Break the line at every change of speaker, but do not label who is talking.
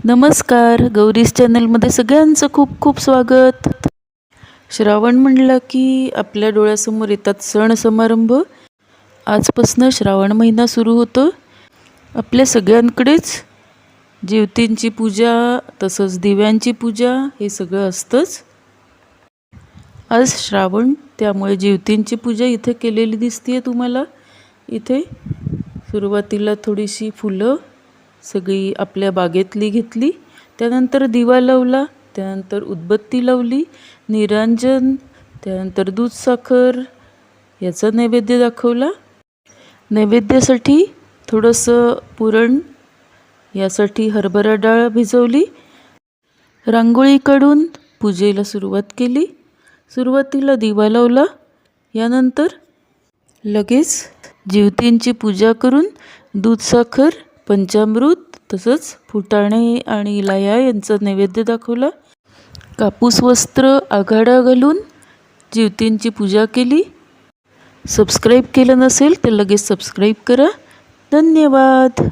नमस्कार, गौरीज चॅनलमध्ये सगळ्यांचं खूप खूप स्वागत. श्रावण म्हणलं की आपल्या डोळ्यासमोर येतात सण समारंभ. आजपासून श्रावण महिना सुरू होतो. आपल्या सगळ्यांकडेच ज्योतींची पूजा तसंच दिव्यांची पूजा हे सगळं असतंच. आज श्रावण त्यामुळे ज्योतींची पूजा इथे केलेली दिसते तुम्हाला. इथे सुरुवातीला थोडीशी फुलं सगळी आपल्या बागेतली घेतली, त्यानंतर दिवा लावला, त्यानंतर उदबत्ती लावली, निरांजन, त्यानंतर दूध साखर याचा नैवेद्य दाखवला. नैवेद्यासाठी थोडंसं पुरण, यासाठी हरभरा डाळ भिजवली. रांगोळी काढून पूजेला सुरुवात केली. सुरुवातीला दिवा लावला, यानंतर लगेच ज्योतींची पूजा करून दूध साखर, पंचामृत तसंच फुटाणे आणि लाह्या यांचा नैवेद्य दाखवला. कापूस वस्त्र आघाडा घालून ज्योतींची पूजा केली. सबस्क्राईब केलं नसेल तर लगेच सबस्क्राईब करा. धन्यवाद.